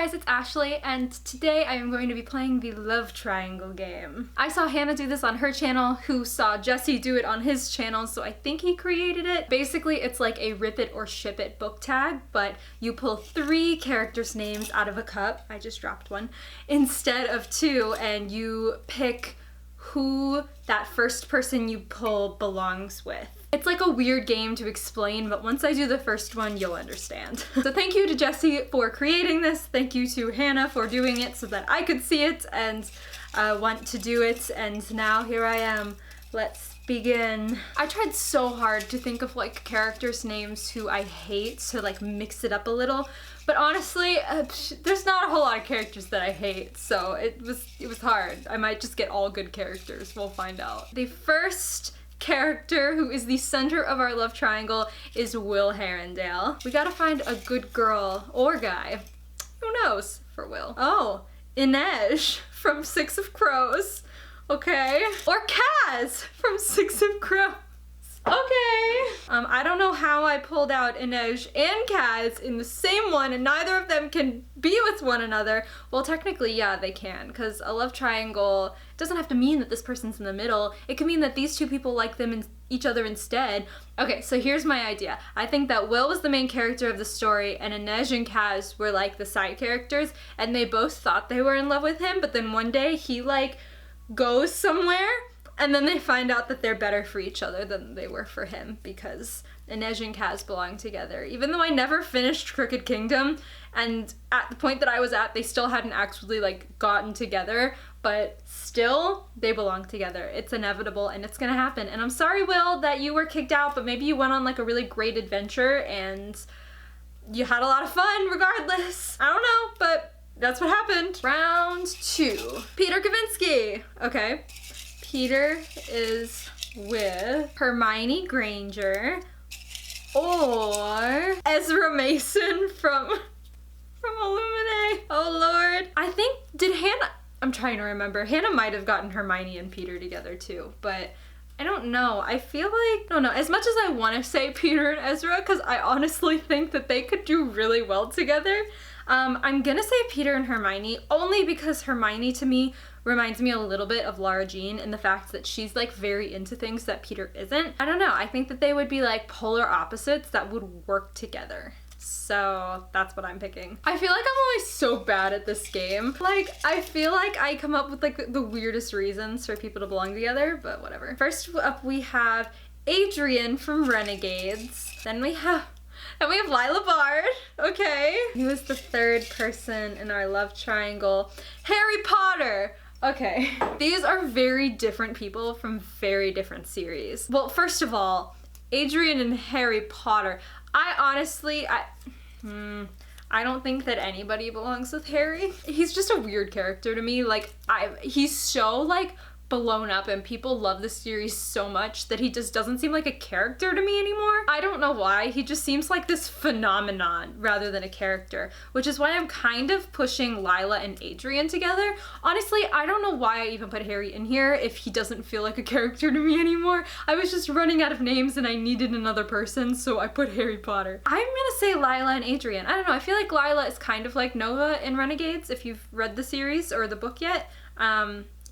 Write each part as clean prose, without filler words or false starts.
guys, it's Ashley, and today I am going to be playing the love triangle game. I saw Hannah do this on her channel, who saw Jesse do it on his channel, so I think he created it. Basically, it's like a rip it or ship it book tag, but you pull 3 characters' names out of a cup, I just dropped one, instead of 2, and you pick who that first person you pull belongs with. It's like a weird game to explain, but once I do the first one, you'll understand. So thank you to Jesse for creating this. Thank you to Hannah for doing it so that I could see it and want to do it. And now here I am. Let's begin. I tried so hard to think of like characters' names who I hate to like mix it up a little. But honestly, there's not a whole lot of characters that I hate, so it was hard. I might just get all good characters. We'll find out. The first character who is the center of our love triangle is Will Herondale. We gotta find a good girl or guy. Who knows for Will? Oh, Inej from 6 of Crows. Okay. Or Kaz from 6 of Crows. Okay. I don't know how I pulled out Inej and Kaz in the same one and neither of them can be with one another. Well, technically, yeah, they can, because a love triangle doesn't have to mean that this person's in the middle. It can mean that these two people like them in each other instead. Okay, so here's my idea. I think that Will was the main character of the story and Inej and Kaz were like the side characters, and they both thought they were in love with him, but then one day he like goes somewhere and then they find out that they're better for each other than they were for him because Inej and Kaz belong together. Even though I never finished Crooked Kingdom, and at the point that I was at, they still hadn't actually like gotten together, but still, they belong together. It's inevitable and it's gonna happen. And I'm sorry, Will, that you were kicked out, but maybe you went on like a really great adventure and you had a lot of fun regardless. I don't know, but that's what happened. Round 2. Peter Kavinsky. Okay. Peter is with Hermione Granger or Ezra Mason from Illuminae. Oh Lord. I think, did Hannah, I'm trying to remember, Hannah might have gotten Hermione and Peter together too, but I don't know. I feel like, I don't know, as much as I want to say Peter and Ezra, because I honestly think that they could do really well together, I'm gonna say Peter and Hermione, only because Hermione to me reminds me a little bit of Lara Jean in the fact that she's like very into things that Peter isn't. I don't know, I think that they would be like polar opposites that would work together. So that's what I'm picking. I feel like I'm always so bad at this game. Like, I feel like I come up with like the weirdest reasons for people to belong together, but whatever. First up we have Adrian from Renegades. Then we have Lila Bard, okay. Who is the third person in our love triangle? Harry Potter. Okay, these are very different people from very different series. Well, first of all, Adrian and Harry Potter. I honestly, I don't think that anybody belongs with Harry. He's just a weird character to me. Like, he's so like blown up and people love the series so much that he just doesn't seem like a character to me anymore. I don't know why. He just seems like this phenomenon rather than a character, which is why I'm kind of pushing Lila and Adrian together. Honestly, I don't know why I even put Harry in here if he doesn't feel like a character to me anymore. I was just running out of names and I needed another person, so I put Harry Potter. I'm gonna say Lila and Adrian. I don't know, I feel like Lila is kind of like Nova in Renegades, if you've read the series or the book yet.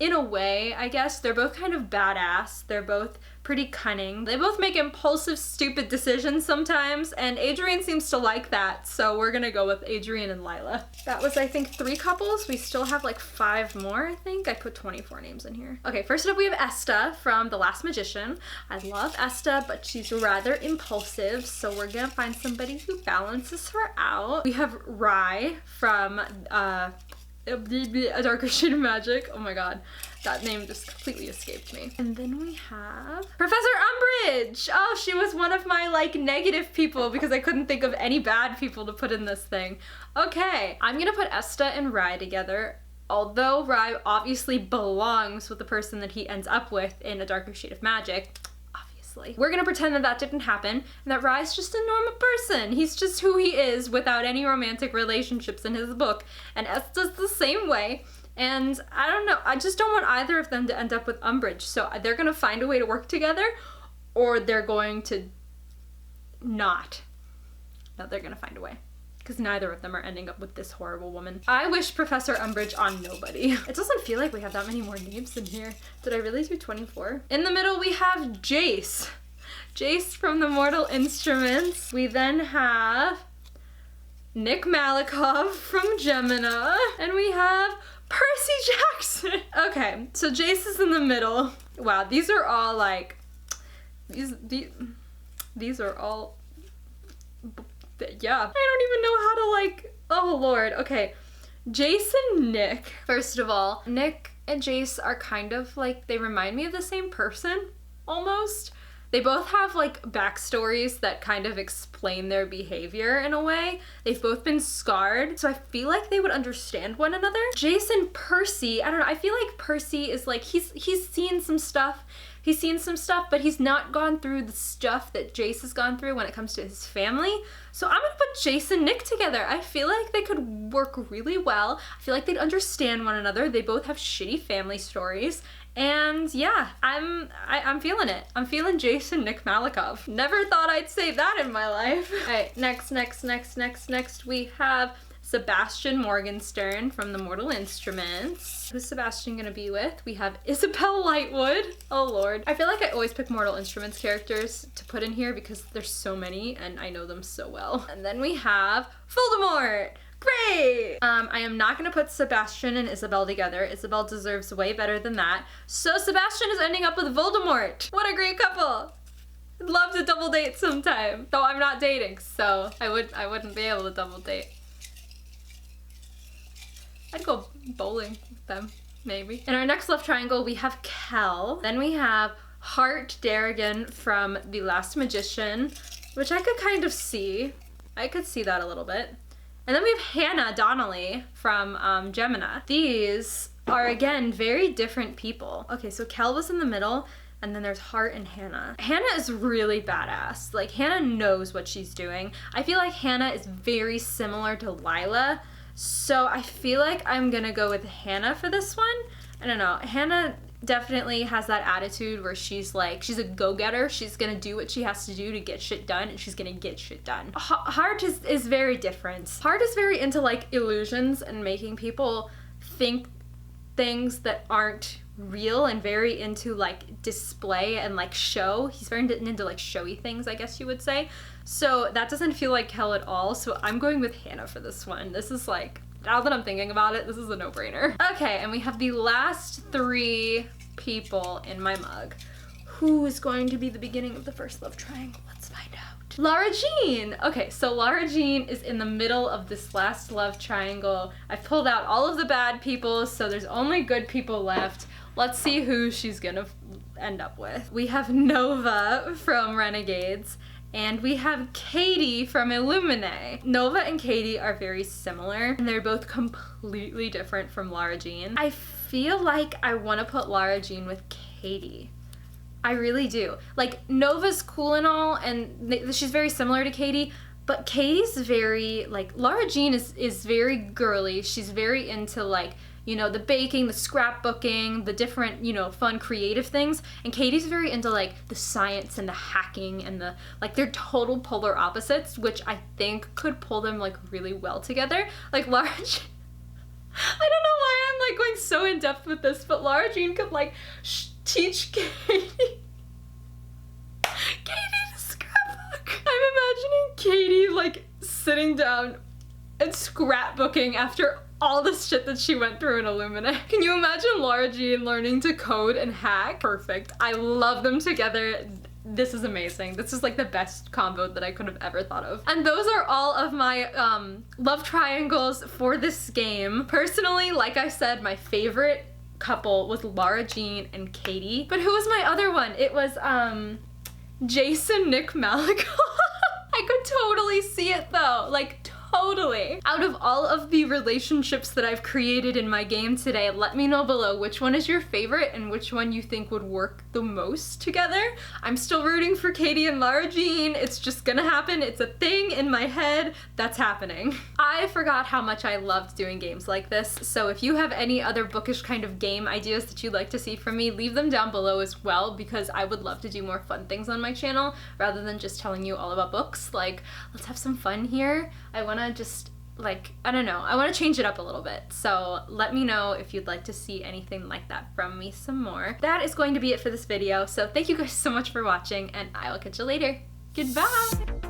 In a way, I guess. They're both kind of badass. They're both pretty cunning. They both make impulsive, stupid decisions sometimes, and Adrian seems to like that, so we're gonna go with Adrian and Lila. That was, I think, 3 couples. We still have like 5 more, I think. I put 24 names in here. Okay, first up we have Esta from The Last Magician. I love Esta, but she's rather impulsive, so we're gonna find somebody who balances her out. We have Rye from, A Darker Shade of Magic. Oh my god, that name just completely escaped me. And then we have Professor Umbridge. Oh, she was one of my like negative people because I couldn't think of any bad people to put in this thing. Okay, I'm gonna put Esta and Rye together. Although Rye obviously belongs with the person that he ends up with in A Darker Shade of Magic. We're gonna pretend that that didn't happen and that Rye's just a normal person. He's just who he is without any romantic relationships in his book. And Esta's the same way. And I don't know, I just don't want either of them to end up with Umbridge. So they're gonna find a way to work together or they're going to not. No, they're gonna find a way. because neither of them are ending up with this horrible woman. I wish Professor Umbridge on nobody. It doesn't feel like we have that many more names in here. Did I really do 24? In the middle, we have Jace. Jace from the Mortal Instruments. We then have Nick Malakov from Gemini. And we have Percy Jackson. Okay, so Jace is in the middle. Wow, these are all like, these are all, yeah. I don't even know how to like, oh Lord. Okay, Jace and Nick. First of all, Nick and Jace are kind of like, they remind me of the same person, almost. They both have like backstories that kind of explain their behavior in a way. They've both been scarred, so I feel like they would understand one another. Jace and Percy, I don't know, I feel like Percy is like, he's seen some stuff. He's seen some stuff, but he's not gone through the stuff that Jace has gone through when it comes to his family. So I'm gonna put Jace and Nick together. I feel like they could work really well. I feel like they'd understand one another. They both have shitty family stories. And yeah, I'm feeling it. I'm feeling Jace and Nick Malakov. Never thought I'd say that in my life. All right, next, we have Sebastian Morgenstern from the Mortal Instruments. Who's Sebastian gonna be with? We have Isabel Lightwood. Oh Lord. I feel like I always pick Mortal Instruments characters to put in here because there's so many and I know them so well. And then we have Voldemort. Great! I am not gonna put Sebastian and Isabel together. Isabel deserves way better than that. So Sebastian is ending up with Voldemort. What a great couple! I'd love to double date sometime. Though I'm not dating, so I wouldn't be able to double date. I'd go bowling with them, maybe. In our next love triangle, we have Kel. Then we have Hart Darrigan from The Last Magician, which I could kind of see. I could see that a little bit. And then we have Hannah Donnelly from Gemini. These are, again, very different people. Okay, so Kel was in the middle, and then there's Hart and Hannah. Hannah is really badass. Like, Hannah knows what she's doing. I feel like Hannah is very similar to Lila, so I feel like I'm gonna go with Hannah for this one. I don't know. Hannah definitely has that attitude where she's like, she's a go-getter. She's gonna do what she has to do to get shit done, and she's gonna get shit done. Hart is very different. Hart is very into like illusions and making people think things that aren't real, and very into like display and like show. He's very into like showy things, I guess you would say. So that doesn't feel like Kel at all, so I'm going with Hannah for this one. This is like, now that I'm thinking about it, this is a no-brainer. Okay, and we have the last three people in my mug. Who is going to be the beginning of the first love triangle? Let's find out. Lara Jean! Okay, so Lara Jean is in the middle of this last love triangle. I've pulled out all of the bad people, so there's only good people left. Let's see who she's gonna end up with. We have Nova from Renegades, and we have Katie from Illuminae. Nova and Katie are very similar, and they're both completely different from Lara Jean. I feel like I want to put Lara Jean with Katie. I really do. Like, Nova's cool and all, and she's very similar to Katie, but Katie's very, like, Lara Jean is very girly. She's very into, like, you know, the baking, the scrapbooking, the different, you know, fun creative things. And Katie's very into like the science and the hacking and the, like, they're total polar opposites, which I think could pull them like really well together. Like Lara Jean, I don't know why I'm like going so in depth with this, but Lara Jean could like teach Katie to scrapbook. I'm imagining Katie like sitting down and scrapbooking after all the shit that she went through in Illuminae. Can you imagine Lara Jean learning to code and hack? Perfect. I love them together. This is amazing. This is like the best combo that I could have ever thought of. And those are all of my love triangles for this game. Personally, like I said, my favorite couple was Lara Jean and Katie. But who was my other one? It was Jason Nick Malakov. I could totally see it though. Like, totally. Out of all of the relationships that I've created in my game today, let me know below which one is your favorite and which one you think would work the most together. I'm still rooting for Katie and Lara Jean. It's just gonna happen. It's a thing in my head that's happening. I forgot how much I loved doing games like this, so if you have any other bookish kind of game ideas that you'd like to see from me, leave them down below as well, because I would love to do more fun things on my channel rather than just telling you all about books. Like, let's have some fun here. I wanna wanna just, like, I don't know, I wanna change it up a little bit. So let me know if you'd like to see anything like that from me some more. That is going to be it for this video. So thank you guys so much for watching, and I will catch you later. Goodbye!